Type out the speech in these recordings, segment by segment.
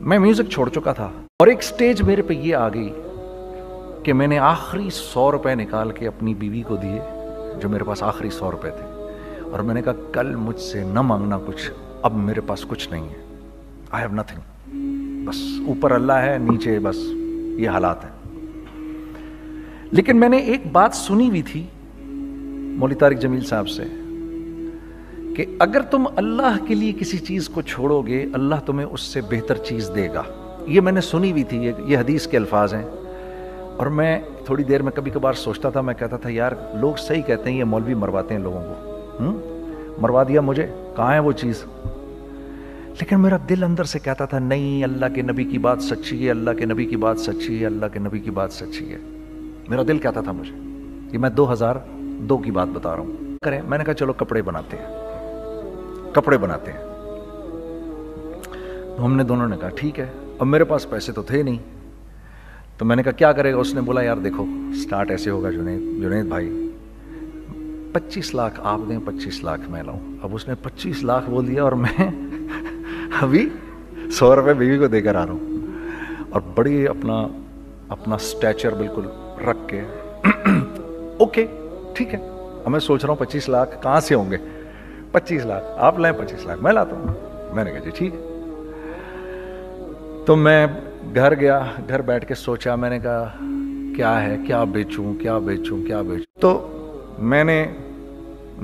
میں میوزک چھوڑ چکا تھا اور ایک سٹیج میرے پہ یہ آ گئی کہ میں نے آخری 100 روپے نکال کے اپنی بیوی کو دیے، جو میرے پاس آخری 100 روپے تھے، اور میں نے کہا کل مجھ سے نہ مانگنا کچھ، اب میرے پاس کچھ نہیں ہے، آئی ہیو نتھنگ، بس اوپر اللہ ہے، نیچے بس یہ حالات ہیں۔ لیکن میں نے ایک بات سنی ہوئی تھی مولوی طارق جمیل صاحب سے کہ اگر تم اللہ کے لیے کسی چیز کو چھوڑو گے، اللہ تمہیں اس سے بہتر چیز دے گا۔ یہ میں نے سنی ہوئی تھی، یہ حدیث کے الفاظ ہیں، اور میں تھوڑی دیر میں کبھی کبھار سوچتا تھا، میں کہتا تھا یار لوگ صحیح کہتے ہیں، یہ مولوی مرواتے ہیں لوگوں کو، مروا دیا مجھے، کہاں ہے وہ چیز؟ لیکن میرا دل اندر سے کہتا تھا نہیں، اللہ کے نبی کی بات سچی ہے، اللہ کے نبی کی بات سچی ہے، اللہ کے نبی کی بات سچی ہے۔ میرا دل کہتا تھا مجھے، یہ میں 2002 کی بات بتا رہا ہوں۔ کریں، میں نے کہا چلو کپڑے بناتے ہیں، کپڑے بناتے ہیں۔ ہم نے دونوں نے کہا ٹھیک ہے، اب میرے پاس پیسے تو تھے نہیں، تو میں نے کہا کیا کرے گا؟ اس نے بولا یار دیکھو سٹارٹ ایسے ہوگا جنید بھائی، 25 لاکھ آپ دیں، 25 لاکھ میں لاؤں۔ اب اس نے 25 لاکھ بول دیا اور میں ابھی 100 روپے بیوی کو دے کر آ رہا ہوں، اور بڑی اپنا سٹیچر بالکل رکھ کے اوکے ٹھیک ہے۔ اب میں سوچ رہا ہوں 25 لاکھ کہاں سے ہوں گے؟ 25 لاکھ آپ لائیں، 25 لاکھ میں لاتا ہوں۔ میں نے کہا جی ٹھیک ہے۔ تو میں گھر گیا، گھر بیٹھ کے سوچا، میں نے کہا کیا ہے، کیا بیچوں کیا بیچوں کیا بیچوں؟ تو میں نے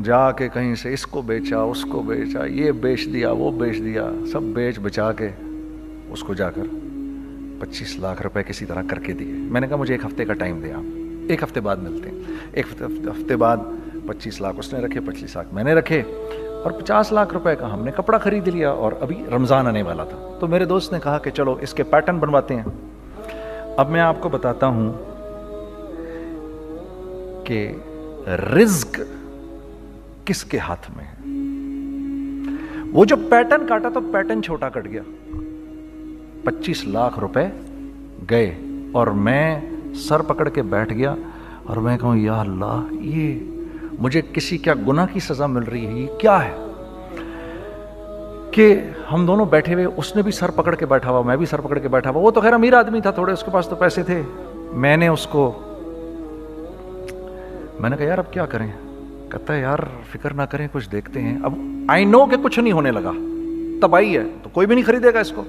جا کے کہیں سے اس کو بیچا، اس کو بیچا، یہ بیچ دیا، وہ بیچ دیا، سب بیچ بچا کے اس کو جا کر 25 لاکھ روپے کسی طرح کر کے دیے۔ میں نے کہا مجھے 1 ہفتے کا ٹائم دے، آپ 1 ہفتے بعد ملتے ہیں۔ 1 ہفتے بعد 25 لاکھ اس نے رکھے، 25 لاکھ میں نے رکھے، اور 50 لاکھ روپے کا ہم نے کپڑا خرید لیا، اور ابھی رمضان آنے والا تھا۔ تو میرے دوست نے کہا کہ چلو اس کے پیٹرن بنواتے ہیں۔ اب میں آپ کو بتاتا ہوں کہ رزق کس کے ہاتھ میں ہے۔ وہ جو پیٹرن کاٹا تو پیٹرن چھوٹا کٹ گیا، 25 لاکھ روپے گئے، اور میں سر پکڑ کے بیٹھ گیا، اور میں کہوں یا اللہ یہ مجھے کسی کیا گناہ کی سزا مل رہی ہے، یہ کیا ہے کہ ہم دونوں بیٹھے ہوئے، اس نے بھی سر پکڑ کے بیٹھا ہوا، میں بھی سر پکڑ کے بیٹھا ہوا۔ وہ تو خیر امیر آدمی تھا تھوڑے، اس کے پاس تو پیسے تھے۔ میں نے اس کو میں نے کہا یار اب کیا کریں؟ کہتا ہے یار فکر نہ کریں، کچھ دیکھتے ہیں۔ اب آئی نو کہ کچھ نہیں ہونے لگا، تباہی ہے، تو کوئی بھی نہیں خریدے گا اس کو۔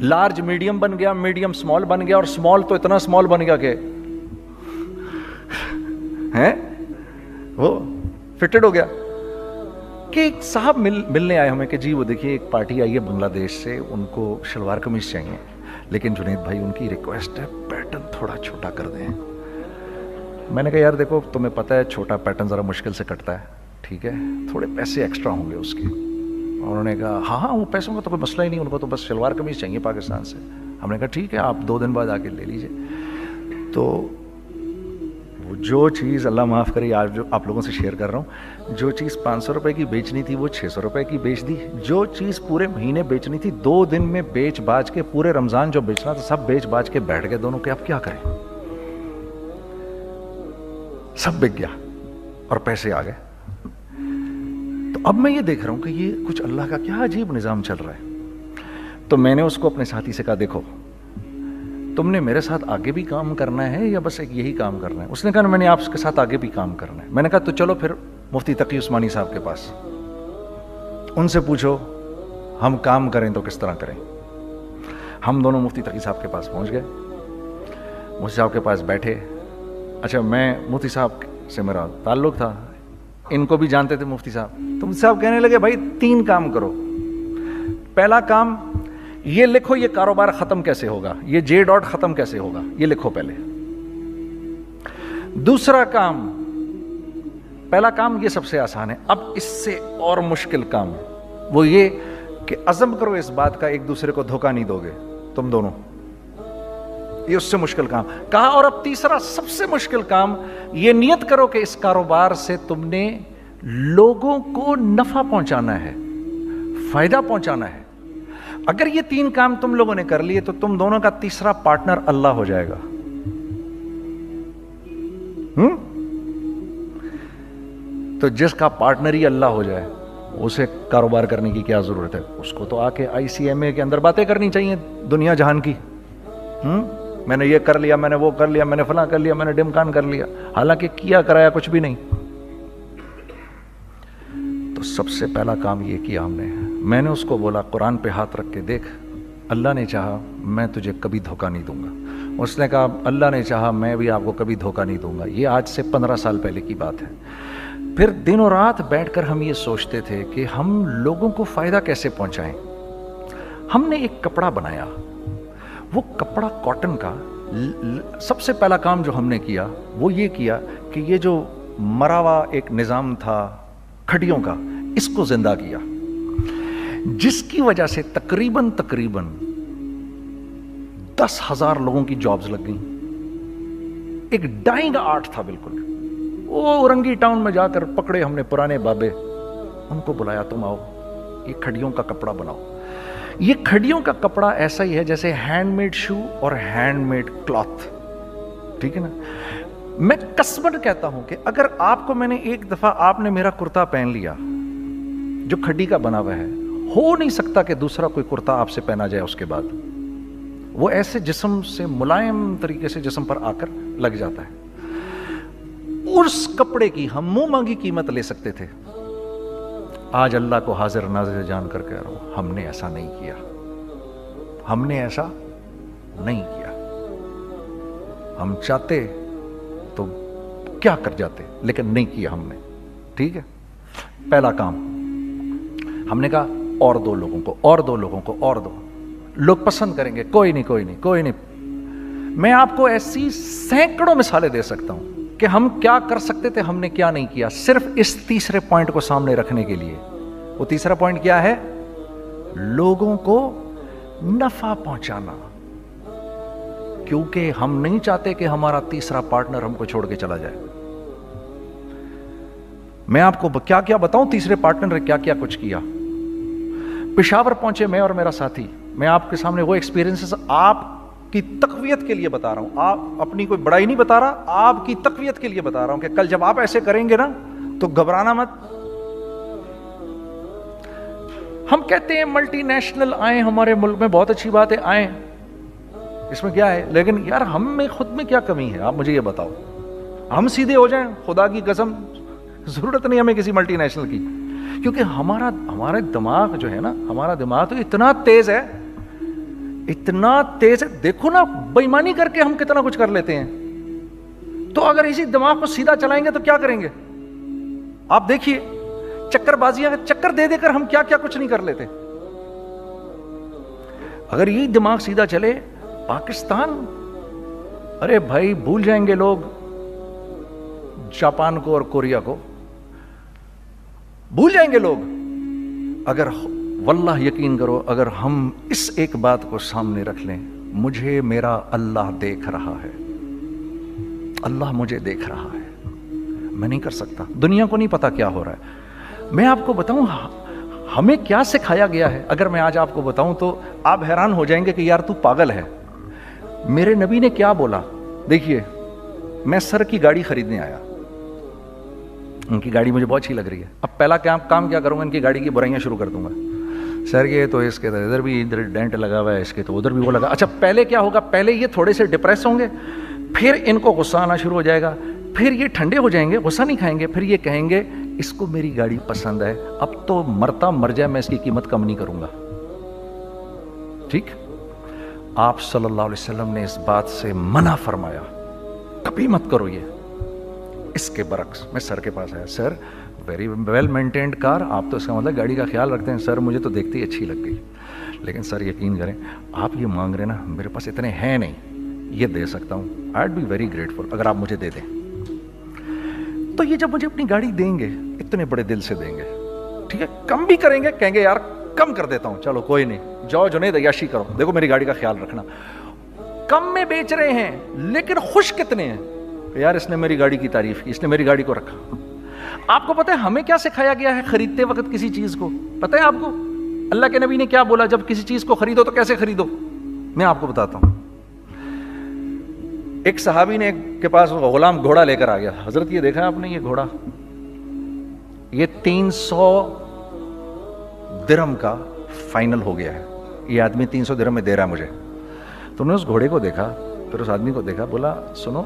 لارج میڈیم بن گیا، میڈیم سمال بن گیا، اور سمال تو اتنا سمال بن گیا کہ وہ فٹڈ ہو گیا۔ کہ ایک صاحب ملنے آئے ہمیں کہ جی وہ دیکھیے ایک پارٹی آئی ہے بنگلہ دیش سے، ان کو شلوار قمیص چاہیے، لیکن جنید بھائی ان کی ریکویسٹ ہے پیٹرن تھوڑا چھوٹا کر دیں۔ میں نے کہا یار دیکھو تمہیں پتہ ہے چھوٹا پیٹرن ذرا مشکل سے کٹتا ہے، ٹھیک ہے تھوڑے پیسے ایکسٹرا ہوں گے اس کے۔ اور انہوں نے کہا ہاں وہ پیسوں کا تو کوئی مسئلہ ہی نہیں، ان کو تو بس شلوار قمیص چاہیے پاکستان سے۔ ہم نے کہا ٹھیک ہے آپ 2 دن بعد آ کے لے لیجئے۔ تو جو چیز اللہ معاف کرے آج جو آپ لوگوں سے شیئر کر رہا ہوں، جو چیز 500 روپے کی بیچنی تھی وہ 600 روپے کی بیچ دی، جو چیز پورے مہینے بیچنی تھی 2 دن میں بیچ باج کے، پورے رمضان جو بیچنا تھا سب بیچ باج کے بیٹھ گئے دونوں، کہ اب کیا کریں، سب بک گیا اور پیسے آ گئے۔ تو اب میں یہ دیکھ رہا ہوں کہ یہ کچھ اللہ کا کیا عجیب نظام چل رہا ہے۔ تو میں نے اس کو اپنے ساتھی سے کہا دیکھو تم نے میرے ساتھ آگے بھی کام کرنا ہے یا بس ایک یہی کام کرنا ہے؟ اس نے کہا میں نے آپ کے ساتھ آگے بھی کام کرنا ہے۔ میں نے کہا تو چلو پھر مفتی تقی عثمانی صاحب کے پاس، ان سے پوچھو ہم کام کریں تو کس طرح کریں۔ ہم دونوں مفتی تقی صاحب کے پاس پہنچ گئے، مفتی صاحب کے پاس بیٹھے۔ اچھا میں مفتی صاحب سے میرا تعلق تھا، ان کو بھی جانتے تھے مفتی صاحب۔ تو مفتی صاحب کہنے لگے بھائی 3 کام کرو۔ پہلا کام یہ لکھو یہ کاروبار ختم کیسے ہوگا، یہ جے ڈاٹ ختم کیسے ہوگا، یہ لکھو پہلے۔ دوسرا کام، پہلا کام یہ سب سے آسان ہے، اب اس سے اور مشکل کام وہ یہ کہ عزم کرو اس بات کا ایک دوسرے کو دھوکہ نہیں دو گے تم دونوں، یہ اس سے مشکل کام کہا۔ اور اب تیسرا سب سے مشکل کام، یہ نیت کرو کہ اس کاروبار سے تم نے لوگوں کو نفع پہنچانا ہے، فائدہ پہنچانا ہے۔ اگر یہ 3 کام تم لوگوں نے کر لیے تو تم دونوں کا تیسرا پارٹنر اللہ ہو جائے گا۔ تو جس کا پارٹنر ہی اللہ ہو جائے اسے کاروبار کرنے کی کیا ضرورت ہے؟ اس کو تو آ کے ICMA کے اندر باتیں کرنی چاہیے دنیا جہان کی. میں نے یہ کر لیا، میں نے وہ کر لیا، میں نے فلاں کر لیا، میں نے ڈمکان کر لیا، حالانکہ کیا کرایا کچھ بھی نہیں. تو سب سے پہلا کام یہ کیا ہم نے. میں نے اس کو بولا قرآن پہ ہاتھ رکھ کے دیکھ، اللہ نے چاہا میں تجھے کبھی دھوکہ نہیں دوں گا. اس نے کہا اللہ نے چاہا میں بھی آپ کو کبھی دھوکہ نہیں دوں گا. یہ آج سے 15 سال پہلے کی بات ہے. پھر دن و رات بیٹھ کر ہم یہ سوچتے تھے کہ ہم لوگوں کو فائدہ کیسے پہنچائیں. ہم نے ایک کپڑا بنایا، وہ کپڑا کاٹن کا. سب سے پہلا کام جو ہم نے کیا وہ یہ کیا کہ یہ جو مرا ہوا ایک نظام تھا کھڑیوں کا، اس کو زندہ کیا، جس کی وجہ سے تقریباً 10,000 لوگوں کی جابز لگ گئیں. ایک ڈائنگ آرٹ تھا بالکل. وہ اورنگی ٹاؤن میں جا کر پکڑے ہم نے پرانے بابے، ان کو بلایا تم آؤ یہ کھڑیوں کا کپڑا بناؤ. یہ کھڑیوں کا کپڑا ایسا ہی ہے جیسے ہینڈ میڈ شو اور ہینڈ میڈ کلاتھ. ٹھیک ہے نا. میں قسمن کہتا ہوں کہ اگر آپ کو میں نے ایک دفعہ آپ نے میرا کرتا پہن لیا جو کھڑی کا بنا ہوا ہے، ہو نہیں سکتا کہ دوسرا کوئی کرتا آپ سے پہنا جائے اس کے بعد. وہ ایسے جسم سے ملائم طریقے سے جسم پر آ کر لگ جاتا ہے. اس کپڑے کی ہم منہ مانگی قیمت لے سکتے تھے. آج اللہ کو حاضر ناظر جان کر کہہ رہا ہوں، ہم نے ایسا نہیں کیا. ہم نے ایسا نہیں کیا. ہم چاہتے تو کیا کر جاتے، لیکن نہیں کیا ہم نے. ٹھیک ہے. پہلا کام ہم نے کہا اور دو لوگوں کو، اور دو لوگوں کو، اور دو لوگ پسند کریں گے. کوئی نہیں کوئی نہیں کوئی نہیں. میں آپ کو ایسی سینکڑوں مثالیں دے سکتا ہوں کہ ہم کیا کر سکتے تھے، ہم نے کیا نہیں کیا، صرف اس تیسرے پوائنٹ کو سامنے رکھنے کے لیے. وہ تیسرا پوائنٹ کیا ہے؟ لوگوں کو نفع پہنچانا. کیونکہ ہم نہیں چاہتے کہ ہمارا تیسرا پارٹنر ہم کو چھوڑ کے چلا جائے. میں آپ کو کیا کیا بتاؤں تیسرے پارٹنر نے کیا کیا کچھ کیا. پشاور پہنچے میں اور میرا ساتھی. میں آپ کے سامنے وہ ایکسپیرینسز آپ کی تقویت کے لیے بتا رہا ہوں. آپ اپنی کوئی بڑائی نہیں بتا رہا، آپ کی تقویت کے لیے بتا رہا ہوں کہ کل جب آپ ایسے کریں گے نا تو گھبرانا مت. ہم کہتے ہیں ملٹی نیشنل آئیں ہمارے ملک میں، بہت اچھی بات ہے آئیں، اس میں کیا ہے، لیکن یار ہم میں خود میں کیا کمی ہے آپ مجھے یہ بتاؤ. ہم سیدھے ہو جائیں، خدا کی قسم ضرورت نہیں ہمیں کسی ملٹی نیشنل کی. کیونکہ ہمارا دماغ جو ہے نا، ہمارا دماغ تو اتنا تیز ہے، اتنا تیز ہے. دیکھو نا بے ایمانی کر کے ہم کتنا کچھ کر لیتے ہیں. تو اگر اسی دماغ کو سیدھا چلائیں گے تو کیا کریں گے آپ دیکھیے. چکر بازیاں چکر دے دے کر ہم کیا کیا کچھ نہیں کر لیتے. اگر یہی دماغ سیدھا چلے، پاکستان، ارے بھائی بھول جائیں گے لوگ جاپان کو اور کوریا کو، بھول جائیں گے لوگ. اگر واللہ یقین کرو، اگر ہم اس ایک بات کو سامنے رکھ لیں، مجھے میرا اللہ دیکھ رہا ہے، اللہ مجھے دیکھ رہا ہے، میں نہیں کر سکتا. دنیا کو نہیں پتا کیا ہو رہا ہے. میں آپ کو بتاؤں ہمیں کیا سکھایا گیا ہے. اگر میں آج آپ کو بتاؤں تو آپ حیران ہو جائیں گے کہ یار تو پاگل ہے. میرے نبی نے کیا بولا. دیکھیے میں سر کی گاڑی خریدنے آیا، ان کی گاڑی مجھے بہت اچھی لگ رہی ہے. اب پہلا کام کیا کروں گا، ان کی گاڑی کی برائیاں شروع کر دوں گا. سر یہ تو اس کے تو ادھر بھی ادھر ڈینٹ لگا ہوا ہے، اس کے تو ادھر بھی وہ لگا. اچھا پہلے کیا ہوگا، پہلے یہ تھوڑے سے ڈپریس ہوں گے، پھر ان کو غصہ آنا شروع ہو جائے گا، پھر یہ ٹھنڈے ہو جائیں گے، غصہ نہیں کھائیں گے، پھر یہ کہیں گے اس کو میری گاڑی پسند ہے، اب تو مرتا مر جائے میں اس کی قیمت کم نہیں کروں گا. ٹھیک. آپ صلی اللہ علیہ وسلم نے اس بات سے منع فرمایا، کبھی مت کرو یہ. اس کے برعکس میں سر کے پاس آیا، سر ویری ویل مینٹینڈ کار، آپ تو اس کا مطلب گاڑی کا خیال رکھتے ہیں. سر مجھے تو دیکھتے ہی اچھی لگ گئی، لیکن سر یقین کریں آپ یہ مانگ رہے نا، میرے پاس اتنے ہیں نہیں، یہ دے سکتا ہوں. I would be very grateful اگر آپ مجھے دے دیں. تو یہ جب مجھے اپنی گاڑی دیں گے اتنے بڑے دل سے دیں گے، ٹھیک ہے، کم بھی کریں گے، کہیں گے یار کم کر دیتا ہوں، چلو کوئی نہیں، جاؤ جنید عیاشی کرو، دیکھو میری گاڑی کا خیال رکھنا. کم میں بیچ رہے ہیں لیکن خوش کتنے ہیں، یار اس نے میری گاڑی کی تعریف کی، اس نے میری گاڑی کو رکھا. آپ کو پتہ ہے ہمیں کیا سکھایا گیا ہے خریدتے وقت کسی چیز کو؟ پتہ ہے آپ کو اللہ کے نبی نے کیا بولا جب کسی چیز کو خریدو تو کیسے خریدو؟ میں آپ کو بتاتا ہوں. ایک صحابی نے کے پاس غلام گھوڑا لے کر آ گیا. حضرت یہ دیکھا آپ نے، یہ گھوڑا یہ 300 درہم کا فائنل ہو گیا ہے, یہ آدمی 300 درہم میں دے رہا ہے مجھے. تو نے اس گھوڑے کو دیکھا, پھر اس آدمی کو دیکھا, بولا سنو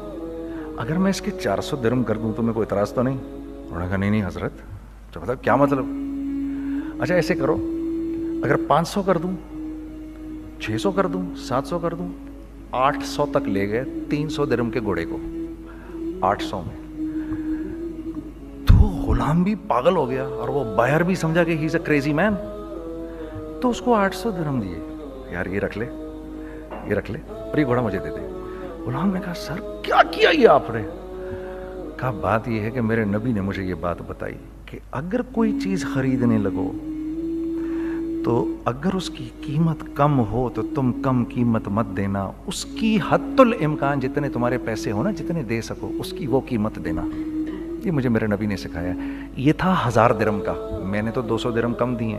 اگر میں اس کے 400 درہم کر دوں تو میں کوئی اعتراض تو نہیں؟ انہوں نے کہا نہیں حضرت. تو مطلب کیا مطلب؟ اچھا ایسے کرو, اگر 500 کر دوں, 600 کر دوں, 700 کر دوں. 800 تک لے گئے 300 درہم کے گھوڑے کو, 800 میں. تو غلام بھی پاگل ہو گیا اور وہ بائر بھی سمجھا کہ ہی از اے کریزی مین. تو اس کو 800 درہم دیے, یار یہ رکھ لے, یہ رکھ لے, اور یہ گھوڑا مجھے دے دے. غلام نے کہا سر کیا کیا یہ آپ نے؟ کہا بات یہ ہے کہ میرے نبی نے مجھے یہ بات بتائی کہ اگر کوئی چیز خریدنے لگو تو اگر اس کی قیمت کم ہو تو تم کم قیمت مت دینا, اس کی حد الامکان جتنے تمہارے پیسے ہو نا, جتنے دے سکو اس کی وہ قیمت دینا. یہ مجھے میرے نبی نے سکھایا. یہ تھا 1000 درہم کا, میں نے تو 200 درہم کم دیے.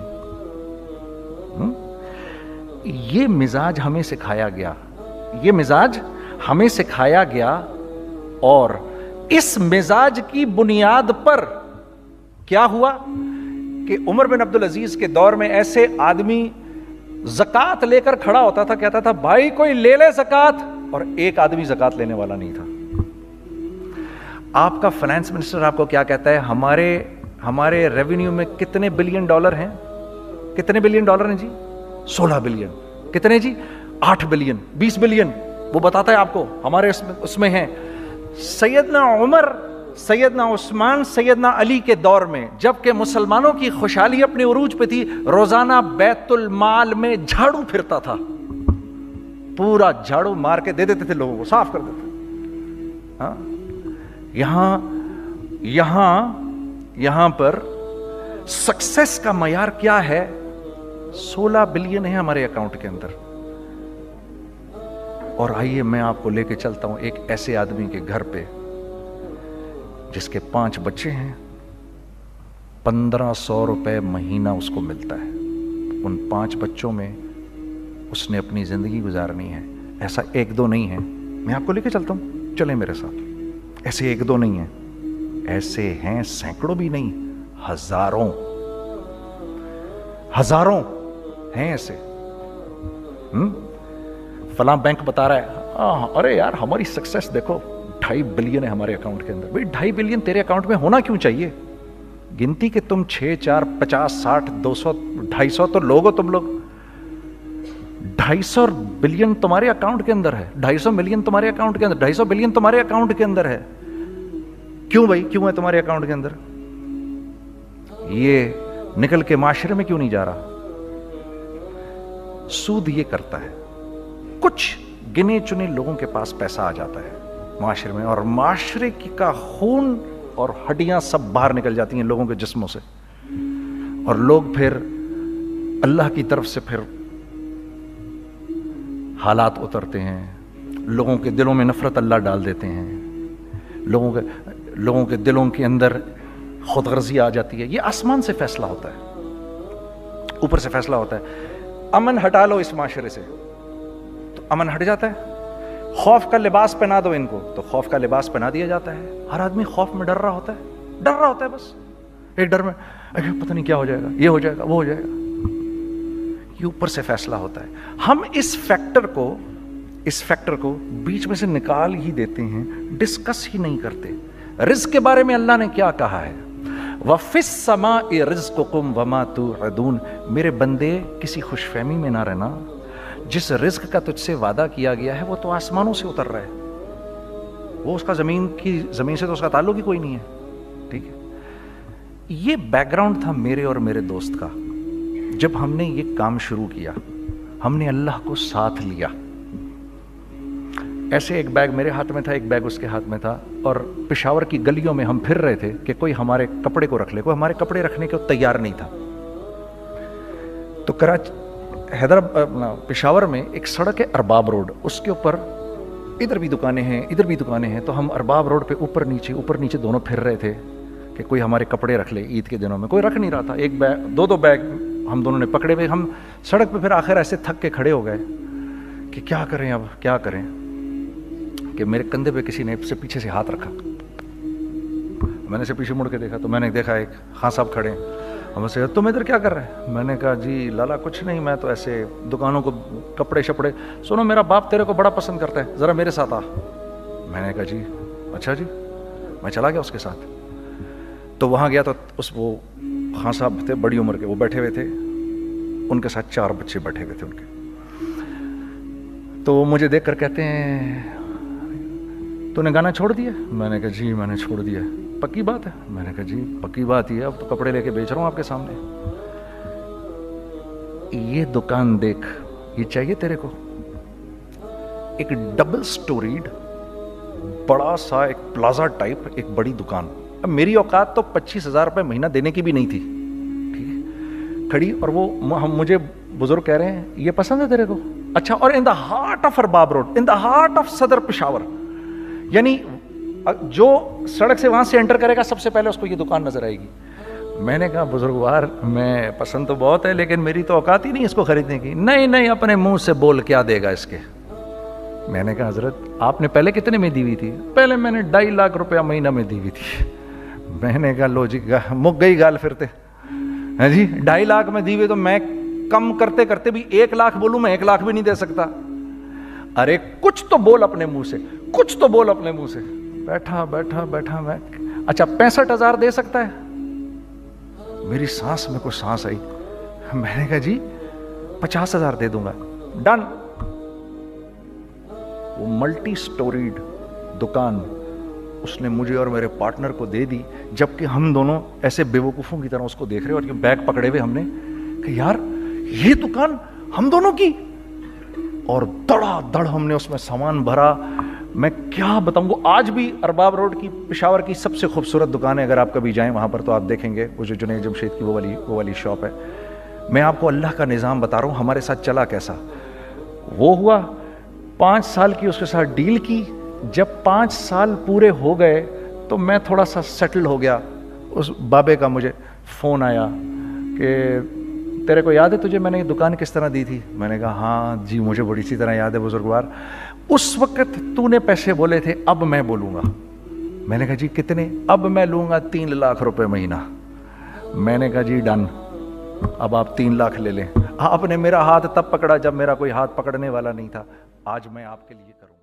یہ مزاج ہمیں سکھایا گیا, یہ مزاج ہمیں سکھایا گیا. اور اس مزاج کی بنیاد پر کیا ہوا کہ عمر بن عبدالعزیز کے دور میں ایسے آدمی زکوٰۃ لے کر کھڑا ہوتا تھا, کہتا تھا بھائی کوئی لے لے زکوٰۃ, اور ایک آدمی زکوٰۃ لینے والا نہیں تھا. آپ کا فائنانس منسٹر آپ کو کیا کہتا ہے, ہمارے ریونیو میں کتنے بلین ڈالر ہیں؟ کتنے بلین ڈالر ہیں جی؟ 16 بلین. کتنے جی؟ 8 بلین, 20 بلین. وہ بتاتا ہے آپ کو ہمارے اس میں ہیں. سیدنا عمر, سیدنا عثمان, سیدنا علی کے دور میں جبکہ مسلمانوں کی خوشحالی اپنے عروج پہ تھی, روزانہ بیت المال میں جھاڑو پھرتا تھا, پورا جھاڑو مار کے دے دیتے تھے لوگوں کو, صاف کر دیتے. ہاں یہاں پر سکسیس کا معیار کیا ہے؟ 16 بلین ہے ہمارے اکاؤنٹ کے اندر. اور آئیے میں آپ کو لے کے چلتا ہوں ایک ایسے آدمی کے گھر پہ جس کے 5 بچے ہیں, 1500 روپے مہینہ اس کو ملتا ہے. ان 5 بچوں میں اس نے اپنی زندگی گزارنی ہے. ایسا 1-2 نہیں ہے, میں آپ کو لے کے چلتا ہوں, چلیں میرے ساتھ. ایسے 1-2 نہیں ہیں, ایسے ہیں سینکڑوں بھی نہیں, ہزاروں ہیں ایسے. فلاں بینک بتا رہا ہے ارے یار ہماری سکسیس دیکھو 2.5 بلین ہے ہمارے اکاؤنٹ کے اندر. بھائی 2.5 بلین تیرے اکاؤنٹ میں ہونا کیوں چاہیے؟ گنتی کہ تم 6, 4, 50, 60, 200, 250 تو لوگ ہو تم لوگ. 250 بلین تمہارے اکاؤنٹ کے اندر ہے, 250 ملین تمہارے اکاؤنٹ کے اندر, 250 بلین تمہارے اکاؤنٹ کے اندر ہے. کیوں بھائی, کیوں ہے تمہارے اکاؤنٹ کے اندر؟ یہ نکل کے معاشرے میں کیوں نہیں جا رہا؟ سود یہ کرتا ہے, کچھ گنے چنے لوگوں کے پاس پیسہ آ جاتا ہے معاشرے میں, اور معاشرے کا خون اور ہڈیاں سب باہر نکل جاتی ہیں لوگوں کے جسموں سے, اور لوگ پھر اللہ کی طرف سے پھر حالات اترتے ہیں, لوگوں کے دلوں میں نفرت اللہ ڈال دیتے ہیں, لوگوں کے دلوں کے اندر خود غرضی آ جاتی ہے. یہ آسمان سے فیصلہ ہوتا ہے, اوپر سے فیصلہ ہوتا ہے. امن ہٹا لو اس معاشرے سے تو امن ہٹ جاتا ہے. خوف کا لباس پہنا دو ان کو تو خوف کا لباس پہنا دیا جاتا ہے. ہر آدمی خوف میں ڈر رہا ہوتا ہے, بس ایک ڈر میں پتہ نہیں کیا ہو جائے گا, یہ ہو جائے گا, وہ ہو جائے گا. یہ اوپر سے فیصلہ ہوتا ہے. ہم اس فیکٹر کو بیچ میں سے نکال ہی دیتے ہیں, ڈسکس ہی نہیں کرتے. رزق کے بارے میں اللہ نے کیا کہا ہے؟ وَفِي السَّمَاءِ رِزْقُكُمْ وَمَا تُوعَدُونَ. میرے بندے کسی خوش فہمی میں نہ رہنا, جس رزق کا تجھ سے وعدہ کیا گیا ہے وہ تو آسمانوں سے اتر رہا ہے, وہ اس کا زمین سے تو اس کا تعلق ہی کوئی نہیں ہے. ٹھیک ہے, یہ بیک گراؤنڈ تھا میرے اور میرے دوست کا. جب ہم نے یہ کام شروع کیا, ہم نے اللہ کو ساتھ لیا. ایسے ایک بیگ میرے ہاتھ میں تھا, ایک بیگ اس کے ہاتھ میں تھا, اور پشاور کی گلیوں میں ہم پھر رہے تھے کہ کوئی ہمارے کپڑے کو رکھ لے. کوئی ہمارے کپڑے رکھنے کو تیار نہیں تھا. تو پشاور میں ایک سڑک ہے ارباب روڈ, اس کے اوپر ادھر بھی دکانیں ہیں ادھر بھی دکانیں ہیں. تو ہم ارباب روڈ پہ اوپر نیچے دونوں پھر رہے تھے کہ کوئی ہمارے کپڑے رکھ لے. عید کے دنوں میں کوئی رکھ نہیں رہا تھا. ایک بیگ, دو بیگ ہم دونوں نے پکڑے ہوئے. ہم سڑک پہ پھر آخر ایسے تھک کے کھڑے ہو گئے کہ کیا کریں, اب کیا کریں, کہ میرے کندھے پہ کسی نے سے پیچھے سے ہاتھ رکھا. میں نے سے پیچھے مڑ کے دیکھا تو میں نے دیکھا ایک خان صاحب کھڑے ہیں. ہم سے تم ادھر کیا کر رہے ہیں؟ میں نے کہا جی لالا کچھ نہیں, میں تو ایسے دکانوں کو کپڑے شپڑے, سنو میرا باپ تیرے کو بڑا پسند کرتا ہے, ذرا میرے ساتھ آ. میں نے کہا جی اچھا جی. میں چلا گیا اس کے ساتھ. تو وہاں گیا تو وہ خان صاحب تھے بڑی عمر کے, وہ بیٹھے ہوئے تھے, ان کے ساتھ 4 بچے بیٹھے ہوئے تھے ان کے. تو وہ مجھے دیکھ کر کہتے ہیں تو نے گانا چھوڑ دیا؟ میں نے کہا جی میں نے چھوڑ دیا. پکی بات ہے؟ میں نے کہا جی پکی بات ہی ہے, اب تو کپڑے لے کے بیچ رہا ہوں آپ کے سامنے. یہ دکان دیکھ, یہ چاہیے تیرے کو؟ ایک ڈبل سٹوریڈ بڑا سا ایک پلازا ٹائپ ایک بڑی دکان. اب میری اوقات تو 25,000 روپے مہینہ دینے کی بھی نہیں تھی, ٹھیک ہے, کھڑی. اور وہ مجھے بزرگ کہہ رہے ہیں یہ پسند ہے تیرے کو؟ اچھا. اور in the heart of Arbab road, in the heart of Saddar Peshawar, یعنی جو سڑک سے وہاں سے انٹر کرے گا سب سے پہلے اس کو یہ دکان نظر آئے گی. میں نے کہا بزرگوار میں پسند تو بہت ہے لیکن میری تو اوقات ہی نہیں اس کو خریدنے کی. نہیں اپنے منہ سے بول کیا دے گا اس کے. میں نے کہا حضرت آپ نے پہلے کتنے میں دی ہوئی تھی؟ پہلے میں نے 2.5 لاکھ روپیہ مہینہ میں دی ہوئی تھی. میں نے کہا لو جی مک گئی گال پھرتے ہیں جی. 2.5 لاکھ میں دی ہوئی تو میں کم کرتے کرتے بھی 1 لاکھ بولوں, میں 1 لاکھ بھی نہیں دے سکتا. ارے کچھ تو بول اپنے منہ سے, کچھ تو بول اپنے منہ سے. بیٹھا میں اچھا 65,000 دے سکتا ہے؟ میری سانس میں کوئی سانس آئی. میں نے کہا جی 50,000 دے دوں گا. ڈن. وہ ملٹی سٹوریڈ دکان اس نے مجھے اور میرے پارٹنر کو دے دی, جبکہ ہم دونوں ایسے بیوقوفوں کی طرح اس کو دیکھ رہے, اور بیگ پکڑے ہوئے ہم نے کہ یار یہ دکان ہم دونوں کی. اور دڑا دڑ ہم نے اس میں سامان بھرا. میں کیا بتاؤں, وہ آج بھی ارباب روڈ کی پشاور کی سب سے خوبصورت دکان ہے. اگر آپ کبھی جائیں وہاں پر تو آپ دیکھیں گے وہ جو جنید جمشید کی وہ والی شاپ ہے. میں آپ کو اللہ کا نظام بتا رہا ہوں ہمارے ساتھ چلا کیسا. وہ ہوا 5 سال کی اس کے ساتھ ڈیل کی. جب 5 سال پورے ہو گئے تو میں تھوڑا سا سیٹل ہو گیا. اس بابے کا مجھے فون آیا کہ تیرے کو یاد ہے تجھے میں نے یہ دکان کس طرح دی تھی؟ میں نے کہا ہاں جی مجھے بڑی سی طرح یاد ہے بزرگوار. اس وقت تو نے پیسے بولے تھے, اب میں بولوں گا. میں نے کہا جی کتنے؟ اب میں لوں گا 3 لاکھ روپے مہینہ. میں نے کہا جی ڈن, اب آپ 3 لاکھ لے لیں. آپ نے میرا ہاتھ تب پکڑا جب میرا کوئی ہاتھ پکڑنے والا نہیں تھا. آج میں آپ کے لیے کروں.